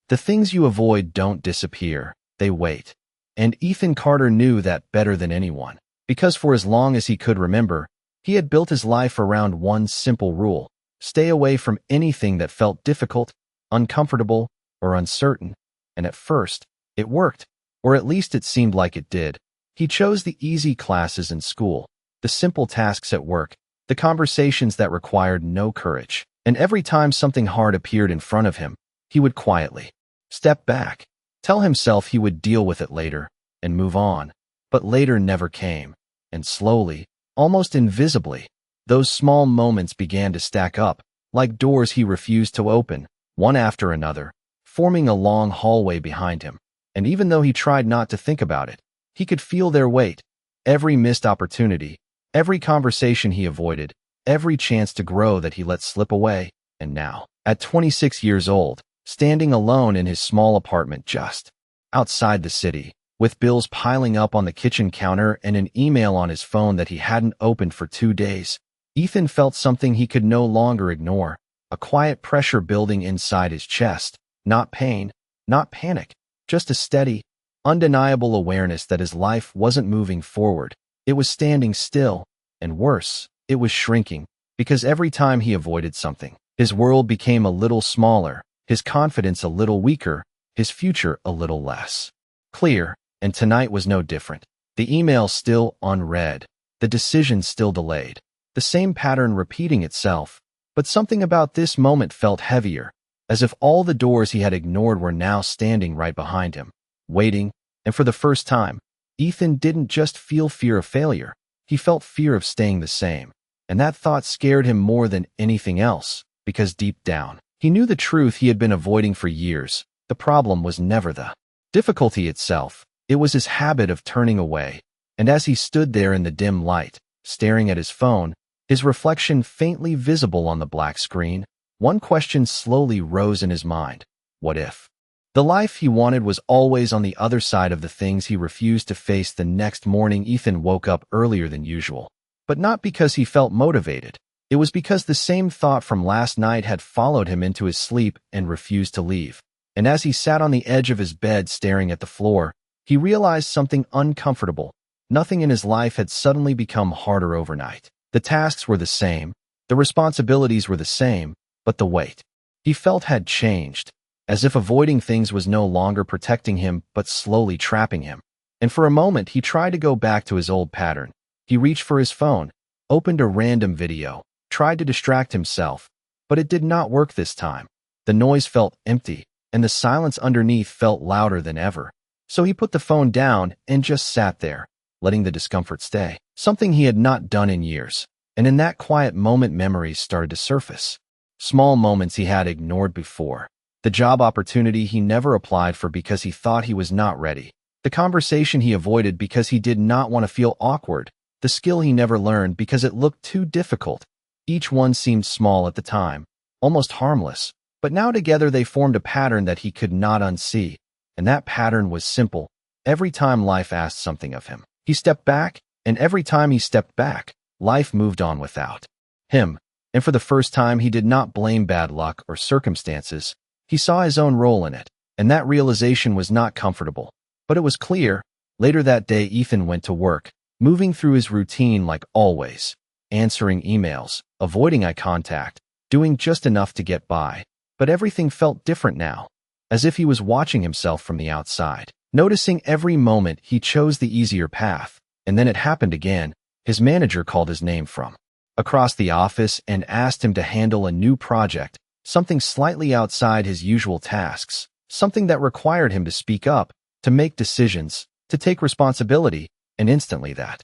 The things you avoid don't disappear, they wait. And Ethan Carter knew that better than anyone, because for as long as he could remember, he had built his life around one simple rule: stay away from anything that felt difficult, uncomfortable, or uncertain. And at first, it worked, or at least it seemed like it did. He chose the easy classes in school, the simple tasks at work, the conversations that required no courage. And every time something hard appeared in front of him, he would quietly step back, tell himself he would deal with it later, and move on. But later never came, and slowly, almost invisibly, those small moments began to stack up, like doors he refused to open, one after another, forming a long hallway behind him. And even though he tried not to think about it, he could feel their weight. Every missed opportunity, every conversation he avoided, every chance to grow that he let slip away. And now, at 26 years old, standing alone in his small apartment just outside the city, with bills piling up on the kitchen counter and an email on his phone that he hadn't opened for 2 days, Ethan felt something he could no longer ignore, a quiet pressure building inside his chest. Not pain, not panic, just a steady, undeniable awareness that his life wasn't moving forward. It was standing still, and worse, it was shrinking, because every time he avoided something, his world became a little smaller, his confidence a little weaker, his future a little less clear. And tonight was no different. The email still unread, the decision still delayed, the same pattern repeating itself. But something about this moment felt heavier, as if all the doors he had ignored were now standing right behind him, waiting. And for the first time, Ethan didn't just feel fear of failure, he felt fear of staying the same. And that thought scared him more than anything else, because deep down, he knew the truth he had been avoiding for years. The problem was never the difficulty itself. It was his habit of turning away. And as he stood there in the dim light, staring at his phone, his reflection faintly visible on the black screen, one question slowly rose in his mind. What if the life he wanted was always on the other side of the things he refused to face? The next morning, Ethan woke up earlier than usual. But not because he felt motivated. It was because the same thought from last night had followed him into his sleep and refused to leave. And as he sat on the edge of his bed staring at the floor, he realized something uncomfortable. Nothing in his life had suddenly become harder overnight. The tasks were the same, the responsibilities were the same, but the weight he felt had changed, as if avoiding things was no longer protecting him but slowly trapping him. And for a moment he tried to go back to his old pattern. He reached for his phone, opened a random video, tried to distract himself, but it did not work this time. The noise felt empty, and the silence underneath felt louder than ever. So he put the phone down and just sat there, letting the discomfort stay, something he had not done in years. And in that quiet moment, memories started to surface. Small moments he had ignored before. The job opportunity he never applied for because he thought he was not ready. The conversation he avoided because he did not want to feel awkward. The skill he never learned because it looked too difficult. Each one seemed small at the time, almost harmless. But now together they formed a pattern that he could not unsee. And that pattern was simple. Every time life asked something of him, he stepped back, and every time he stepped back, life moved on without him. And for the first time, he did not blame bad luck or circumstances. He saw his own role in it, and that realization was not comfortable. But it was clear. Later that day, Ethan went to work, moving through his routine like always, answering emails, avoiding eye contact, doing just enough to get by. But everything felt different now, as if he was watching himself from the outside, noticing every moment he chose the easier path. And then it happened again. His manager called his name from across the office and asked him to handle a new project, something slightly outside his usual tasks, something that required him to speak up, to make decisions, to take responsibility. And instantly that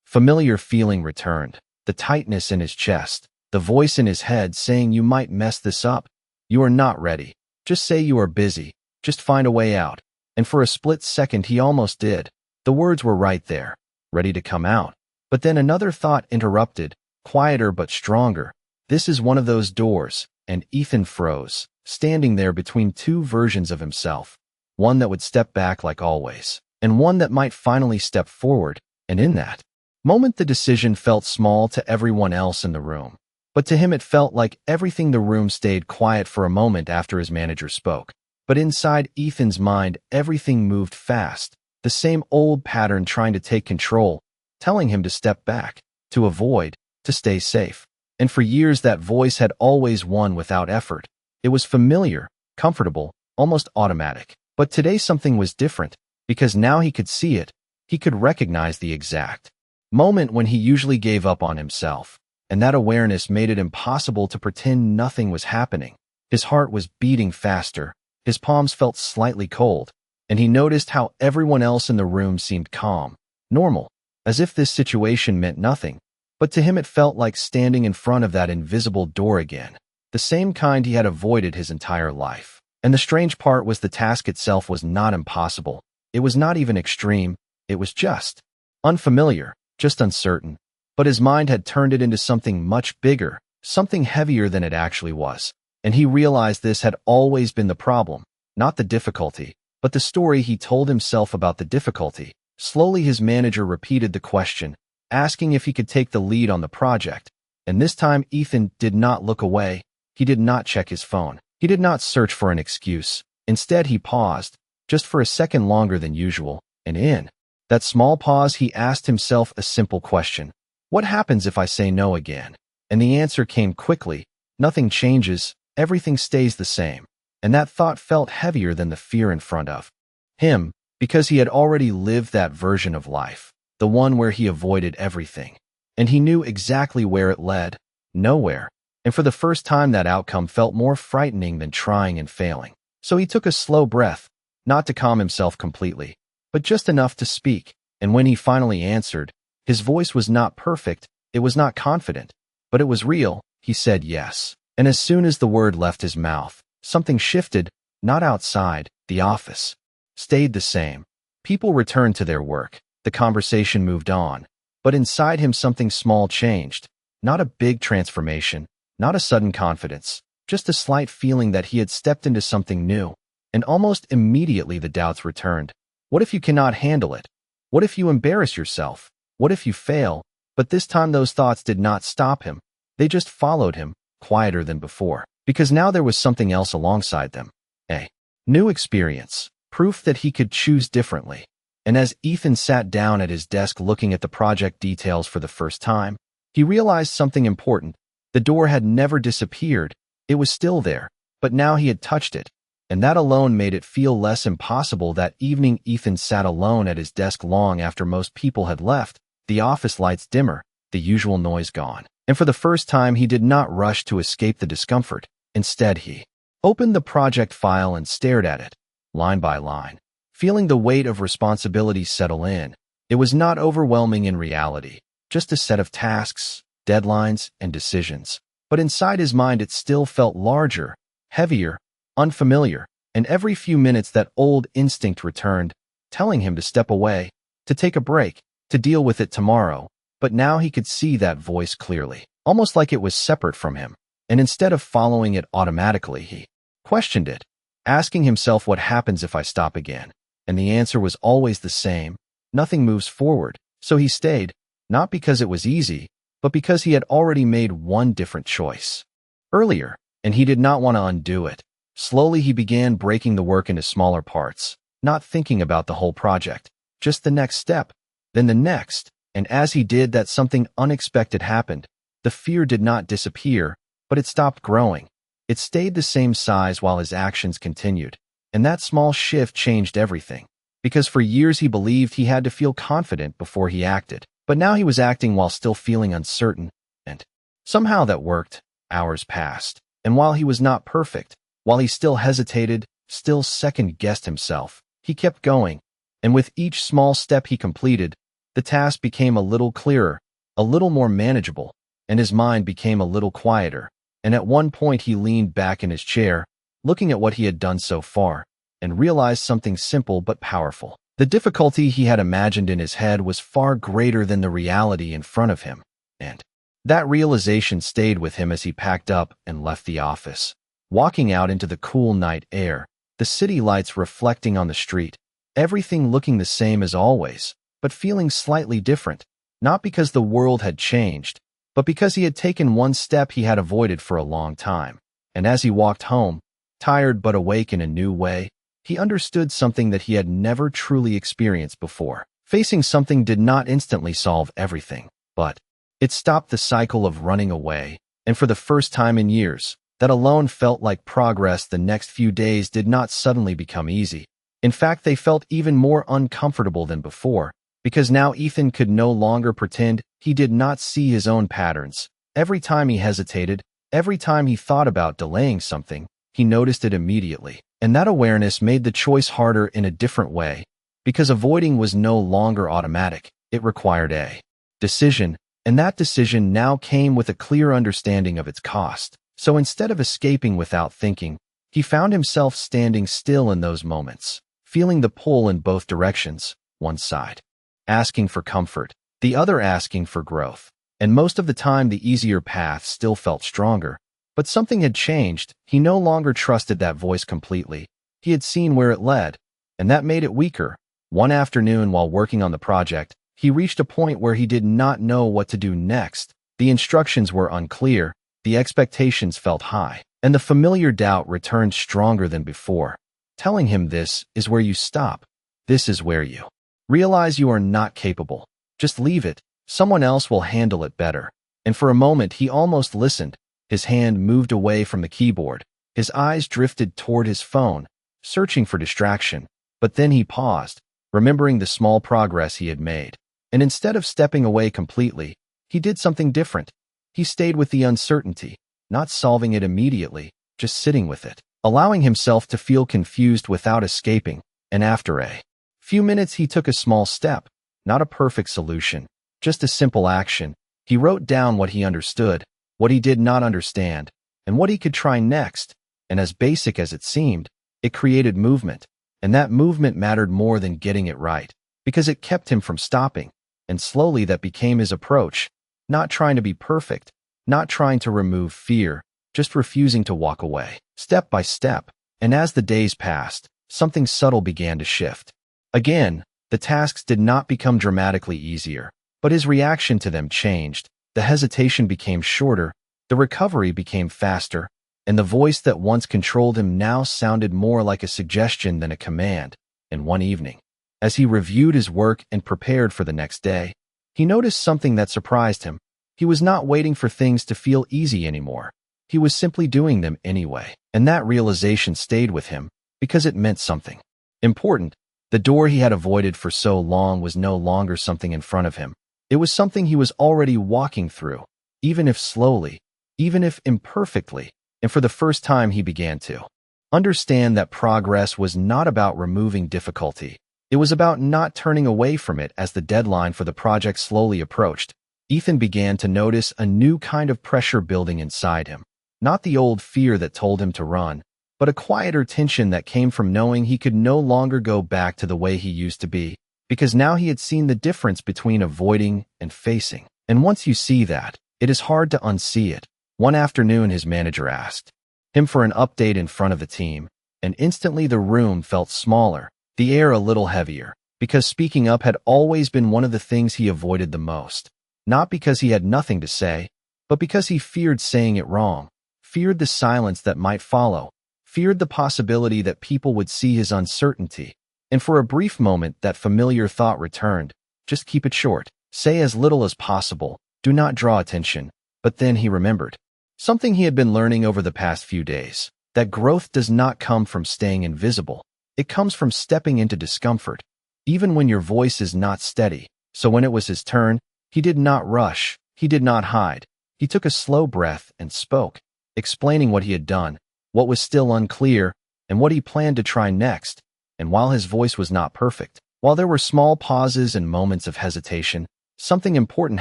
familiar feeling returned, the tightness in his chest, the voice in his head saying, "You might mess this up. You are not ready. Just say you are busy. Just find a way out." And for a split second he almost did. The words were right there, ready to come out. But then another thought interrupted, quieter but stronger. This is one of those doors. And Ethan froze, standing there between two versions of himself. One that would step back like always, and one that might finally step forward. And in that moment the decision felt small to everyone else in the room. But to him it felt like everything. The room stayed quiet for a moment after his manager spoke. But inside Ethan's mind, everything moved fast. The same old pattern trying to take control, telling him to step back, to avoid, to stay safe. And for years that voice had always won without effort. It was familiar, comfortable, almost automatic. But today something was different, because now he could see it. He could recognize the exact moment when he usually gave up on himself. And that awareness made it impossible to pretend nothing was happening. His heart was beating faster. His palms felt slightly cold. And he noticed how everyone else in the room seemed calm, normal, as if this situation meant nothing. But to him it felt like standing in front of that invisible door again, the same kind he had avoided his entire life. And the strange part was the task itself was not impossible. It was not even extreme. It was just unfamiliar, just uncertain. But his mind had turned it into something much bigger, something heavier than it actually was. And he realized this had always been the problem, not the difficulty, but the story he told himself about the difficulty. Slowly his manager repeated the question, asking if he could take the lead on the project. And this time Ethan did not look away. He did not check his phone. He did not search for an excuse. Instead he paused, just for a second longer than usual, and in that small pause he asked himself a simple question. What happens if I say no again? And the answer came quickly. Nothing changes, everything stays the same. And that thought felt heavier than the fear in front of him, because he had already lived that version of life, the one where he avoided everything. And he knew exactly where it led, nowhere. And for the first time that outcome felt more frightening than trying and failing. So he took a slow breath, not to calm himself completely, but just enough to speak. And when he finally answered, his voice was not perfect, it was not confident, but it was real. He said yes. And as soon as the word left his mouth, something shifted. Not outside, the office stayed the same. People returned to their work. The conversation moved on. But inside him something small changed. Not a big transformation, not a sudden confidence, just a slight feeling that he had stepped into something new. And almost immediately the doubts returned. What if you cannot handle it? What if you embarrass yourself? What if you fail? But this time those thoughts did not stop him. They just followed him, quieter than before. Because now there was something else alongside them. A new experience, proof that he could choose differently. And as Ethan sat down at his desk looking at the project details for the first time, he realized something important. The door had never disappeared. It was still there, but now he had touched it. And that alone made it feel less impossible. That evening Ethan sat alone at his desk long after most people had left, the office lights dimmer, the usual noise gone. And for the first time he did not rush to escape the discomfort. Instead he opened the project file and stared at it, line by line, feeling the weight of responsibility settle in. It was not overwhelming in reality, just a set of tasks, deadlines, and decisions. But inside his mind it still felt larger, heavier, unfamiliar, and every few minutes that old instinct returned, telling him to step away, to take a break, to deal with it tomorrow. But now he could see that voice clearly, almost like it was separate from him. And instead of following it automatically, he questioned it, asking himself what happens if I stop again. And the answer was always the same. Nothing moves forward. So he stayed, not because it was easy, but because he had already made one different choice earlier, and he did not want to undo it. Slowly he began breaking the work into smaller parts, not thinking about the whole project, just the next step, then the next. And as he did that, something unexpected happened. The fear did not disappear, but it stopped growing. It stayed the same size while his actions continued. And that small shift changed everything. Because for years he believed he had to feel confident before he acted. But now he was acting while still feeling uncertain. And somehow that worked. Hours passed. And while he was not perfect, while he still hesitated, still second-guessed himself, he kept going. And with each small step he completed, the task became a little clearer, a little more manageable, and his mind became a little quieter. And at one point he leaned back in his chair, looking at what he had done so far, and realized something simple but powerful. The difficulty he had imagined in his head was far greater than the reality in front of him. And that realization stayed with him as he packed up and left the office. Walking out into the cool night air, the city lights reflecting on the street, everything looking the same as always, but feeling slightly different, not because the world had changed, but because he had taken one step he had avoided for a long time. And as he walked home, tired but awake in a new way. He understood something that he had never truly experienced before. Facing something did not instantly solve everything, but it stopped the cycle of running away, and for the first time in years, that alone felt like progress. The next few days did not suddenly become easy. In fact, they felt even more uncomfortable than before, because now Ethan could no longer pretend he did not see his own patterns. Every time he hesitated, every time he thought about delaying something, he noticed it immediately. And that awareness made the choice harder in a different way, because avoiding was no longer automatic. It required a decision, and that decision now came with a clear understanding of its cost. So instead of escaping without thinking, he found himself standing still in those moments, feeling the pull in both directions, one side asking for comfort, the other asking for growth. And most of the time the easier path still felt stronger. But something had changed. He no longer trusted that voice completely. He had seen where it led, and that made it weaker. One afternoon while working on the project, he reached a point where he did not know what to do next. The instructions were unclear, the expectations felt high, and the familiar doubt returned stronger than before, telling him this is where you stop. This is where you realize you are not capable. Just leave it. Someone else will handle it better. And for a moment he almost listened. His hand moved away from the keyboard. His eyes drifted toward his phone, searching for distraction. But then he paused, remembering the small progress he had made. And instead of stepping away completely, he did something different. He stayed with the uncertainty, not solving it immediately, just sitting with it, allowing himself to feel confused without escaping. And after a few minutes he took a small step, not a perfect solution, just a simple action. He wrote down what he understood, what he did not understand, and what he could try next. And as basic as it seemed, it created movement. And that movement mattered more than getting it right, because it kept him from stopping. And slowly that became his approach, not trying to be perfect, not trying to remove fear, just refusing to walk away, step by step. And as the days passed, something subtle began to shift. Again, the tasks did not become dramatically easier, but his reaction to them changed. The hesitation became shorter, the recovery became faster, and the voice that once controlled him now sounded more like a suggestion than a command. And one evening, as he reviewed his work and prepared for the next day, he noticed something that surprised him. He was not waiting for things to feel easy anymore. He was simply doing them anyway. And that realization stayed with him, because it meant something important. The door he had avoided for so long was no longer something in front of him. It was something he was already walking through, even if slowly, even if imperfectly. And for the first time he began to understand that progress was not about removing difficulty. It was about not turning away from it as the deadline for the project slowly approached. Ethan began to notice a new kind of pressure building inside him. Not the old fear that told him to run, but a quieter tension that came from knowing he could no longer go back to the way he used to be, because now he had seen the difference between avoiding and facing. And once you see that, it is hard to unsee it. One afternoon his manager asked him for an update in front of the team, and instantly the room felt smaller, the air a little heavier, because speaking up had always been one of the things he avoided the most. Not because he had nothing to say, but because he feared saying it wrong, feared the silence that might follow, feared the possibility that people would see his uncertainty. And for a brief moment that familiar thought returned. Just keep it short. Say as little as possible. Do not draw attention. But then he remembered something he had been learning over the past few days, that growth does not come from staying invisible. It comes from stepping into discomfort, even when your voice is not steady. So when it was his turn, he did not rush. He did not hide. He took a slow breath and spoke, explaining what he had done, what was still unclear, and what he planned to try next. And while his voice was not perfect, while there were small pauses and moments of hesitation, something important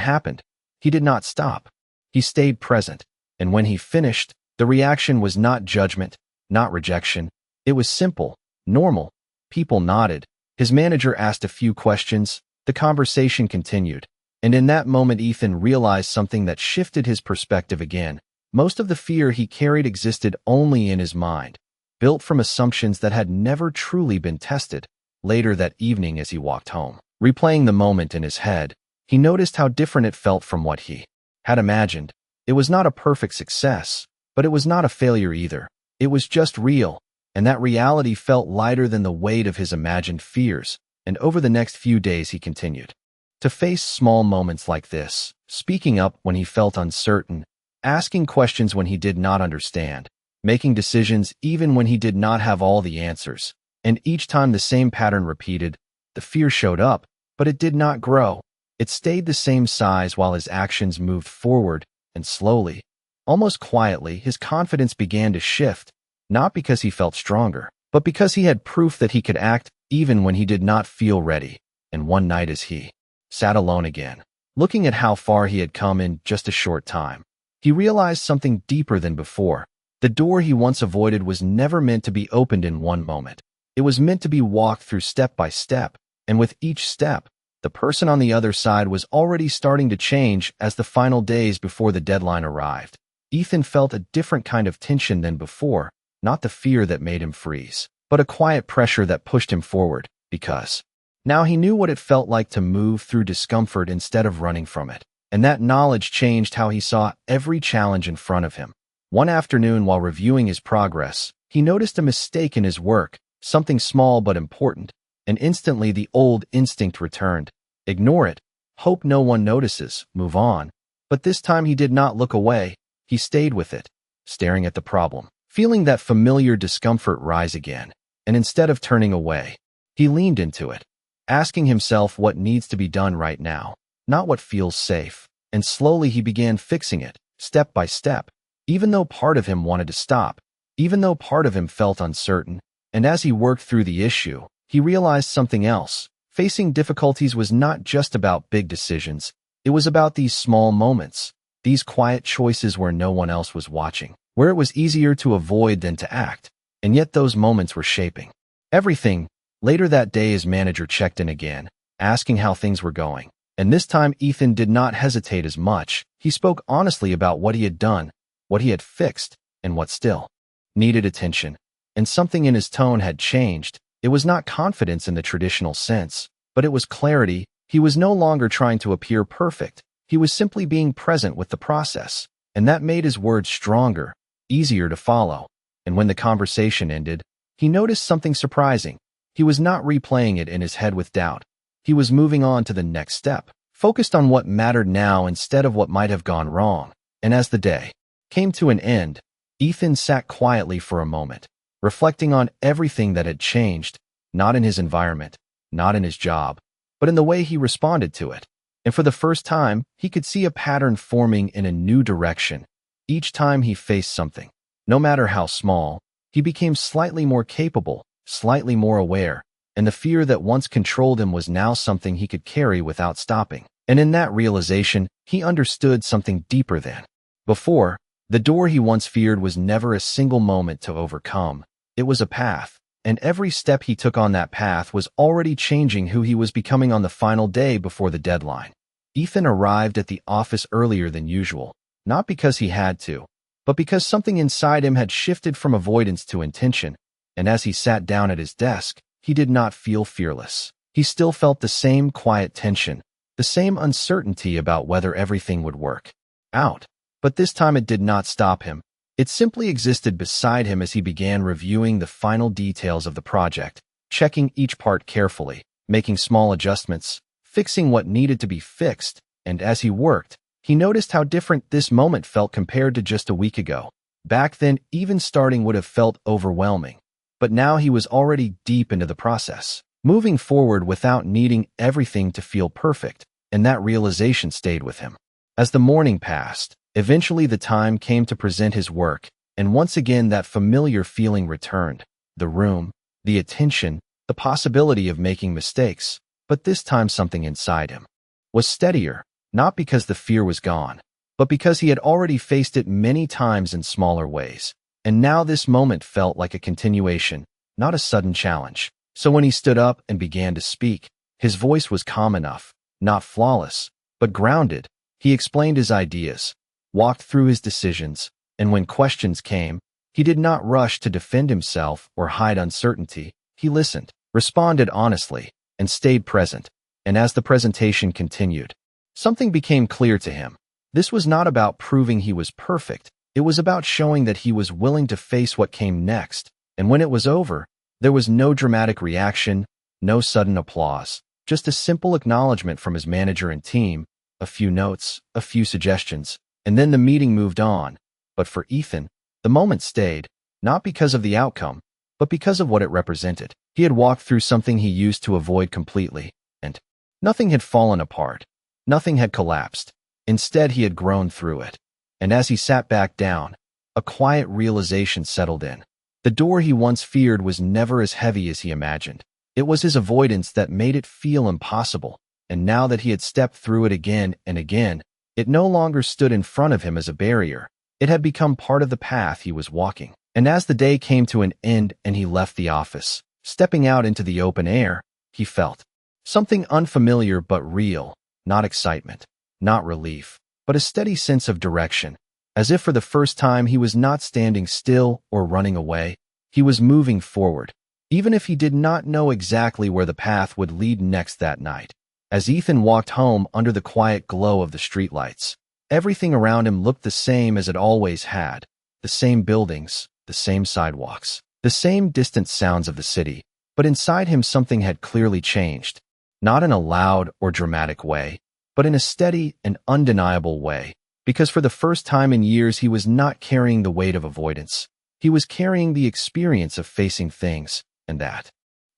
happened. He did not stop. He stayed present. And when he finished, the reaction was not judgment, not rejection. It was simple, normal. People nodded. His manager asked a few questions. The conversation continued. And in that moment, Ethan realized something that shifted his perspective again. Most of the fear he carried existed only in his mind, built from assumptions that had never truly been tested. Later that evening as he walked home, replaying the moment in his head, he noticed how different it felt from what he had imagined. It was not a perfect success, but it was not a failure either. It was just real, and that reality felt lighter than the weight of his imagined fears. And over the next few days he continued to face small moments like this, speaking up when he felt uncertain, asking questions when he did not understand, making decisions even when he did not have all the answers. And each time the same pattern repeated, the fear showed up, but it did not grow. It stayed the same size while his actions moved forward, and slowly, almost quietly, his confidence began to shift, not because he felt stronger, but because he had proof that he could act even when he did not feel ready. And one night as he sat alone again, looking at how far he had come in just a short time, he realized something deeper than before. The door he once avoided was never meant to be opened in one moment. It was meant to be walked through step by step, and with each step, the person on the other side was already starting to change as the final days before the deadline arrived. Ethan felt a different kind of tension than before, not the fear that made him freeze, but a quiet pressure that pushed him forward, because now he knew what it felt like to move through discomfort instead of running from it. And that knowledge changed how he saw every challenge in front of him. One afternoon, while reviewing his progress, he noticed a mistake in his work, something small but important, and instantly the old instinct returned. Ignore it, hope no one notices, move on. But this time he did not look away. He stayed with it, staring at the problem, feeling that familiar discomfort rise again. And instead of turning away, he leaned into it, asking himself what needs to be done right now, not what feels safe. And slowly he began fixing it, step by step, even though part of him wanted to stop, even though part of him felt uncertain. And as he worked through the issue, he realized something else. Facing difficulties was not just about big decisions. It was about these small moments, these quiet choices where no one else was watching, where it was easier to avoid than to act. And yet those moments were shaping everything. Later that day, his manager checked in again, asking how things were going. And this time Ethan did not hesitate as much. He spoke honestly about what he had done, what he had fixed, and what still needed attention. And something in his tone had changed. It was not confidence in the traditional sense, but it was clarity. He was no longer trying to appear perfect. He was simply being present with the process. And that made his words stronger, easier to follow. And when the conversation ended, he noticed something surprising. He was not replaying it in his head with doubt. He was moving on to the next step, focused on what mattered now instead of what might have gone wrong. And as the day came to an end, Ethan sat quietly for a moment, reflecting on everything that had changed, not in his environment, not in his job, but in the way he responded to it. And for the first time, he could see a pattern forming in a new direction. Each time he faced something, no matter how small, he became slightly more capable, slightly more aware, and the fear that once controlled him was now something he could carry without stopping. And in that realization, he understood something deeper than before. The door he once feared was never a single moment to overcome. It was a path, and every step he took on that path was already changing who he was becoming. On the final day before the deadline, Ethan arrived at the office earlier than usual, not because he had to, but because something inside him had shifted from avoidance to intention. And as he sat down at his desk, he did not feel fearless. He still felt the same quiet tension, the same uncertainty about whether everything would work out. But this time it did not stop him. It simply existed beside him as he began reviewing the final details of the project, checking each part carefully, making small adjustments, fixing what needed to be fixed. And as he worked, he noticed how different this moment felt compared to just a week ago. Back then, even starting would have felt overwhelming. But now he was already deep into the process, moving forward without needing everything to feel perfect. And that realization stayed with him. As the morning passed, eventually the time came to present his work, and once again that familiar feeling returned. The room, the attention, the possibility of making mistakes. But this time something inside him was steadier, not because the fear was gone, but because he had already faced it many times in smaller ways. And now this moment felt like a continuation, not a sudden challenge. So when he stood up and began to speak, his voice was calm enough, not flawless, but grounded. He explained his ideas, walked through his decisions, and when questions came, he did not rush to defend himself or hide uncertainty. He listened, responded honestly, and stayed present. And as the presentation continued, something became clear to him. This was not about proving he was perfect. It was about showing that he was willing to face what came next, and when it was over, there was no dramatic reaction, no sudden applause, just a simple acknowledgement from his manager and team, a few notes, a few suggestions, and then the meeting moved on. But for Ethan, the moment stayed, not because of the outcome, but because of what it represented. He had walked through something he used to avoid completely, and nothing had fallen apart. Nothing had collapsed. Instead, he had grown through it. And as he sat back down, a quiet realization settled in. The door he once feared was never as heavy as he imagined. It was his avoidance that made it feel impossible, and now that he had stepped through it again and again, it no longer stood in front of him as a barrier. It had become part of the path he was walking. And as the day came to an end and he left the office, stepping out into the open air, he felt something unfamiliar but real, not excitement, not relief, but a steady sense of direction. As if for the first time he was not standing still or running away, he was moving forward, even if he did not know exactly where the path would lead next that night. As Ethan walked home under the quiet glow of the streetlights, everything around him looked the same as it always had, the same buildings, the same sidewalks, the same distant sounds of the city, but inside him something had clearly changed, not in a loud or dramatic way, but in a steady and undeniable way, because for the first time in years he was not carrying the weight of avoidance. He was carrying the experience of facing things, and that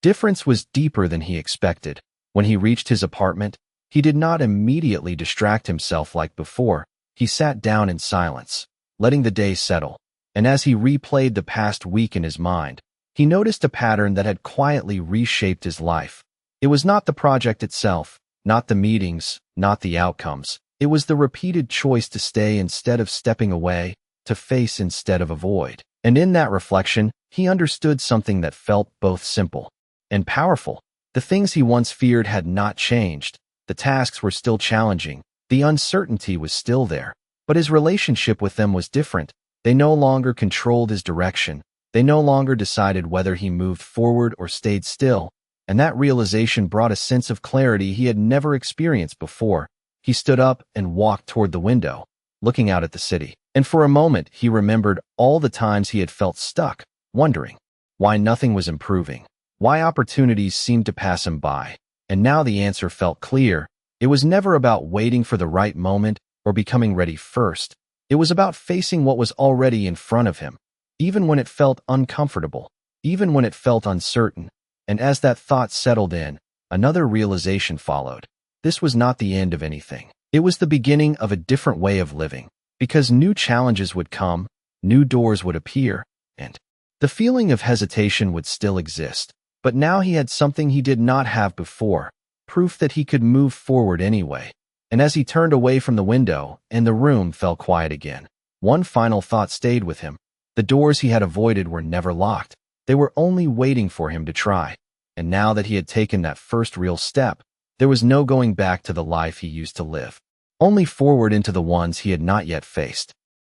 difference was deeper than he expected. When he reached his apartment, he did not immediately distract himself like before. He sat down in silence, letting the day settle. And as he replayed the past week in his mind, he noticed a pattern that had quietly reshaped his life. It was not the project itself, not the meetings, not the outcomes. It was the repeated choice to stay instead of stepping away, to face instead of avoid. And in that reflection, he understood something that felt both simple and powerful. The things he once feared had not changed. The tasks were still challenging. The uncertainty was still there. But his relationship with them was different. They no longer controlled his direction. They no longer decided whether he moved forward or stayed still. And that realization brought a sense of clarity he had never experienced before. He stood up and walked toward the window, looking out at the city. And for a moment, he remembered all the times he had felt stuck, wondering why nothing was improving, why opportunities seemed to pass him by. And now the answer felt clear. It was never about waiting for the right moment or becoming ready first. It was about facing what was already in front of him, even when it felt uncomfortable, even when it felt uncertain. And as that thought settled in, another realization followed. This was not the end of anything. It was the beginning of a different way of living, because new challenges would come, new doors would appear, and the feeling of hesitation would still exist. But now he had something he did not have before, proof that he could move forward anyway. And as he turned away from the window and the room fell quiet again, one final thought stayed with him. The doors he had avoided were never locked. They were only waiting for him to try. And now that he had taken that first real step, there was no going back to the life he used to live, only forward into the ones he had not yet faced.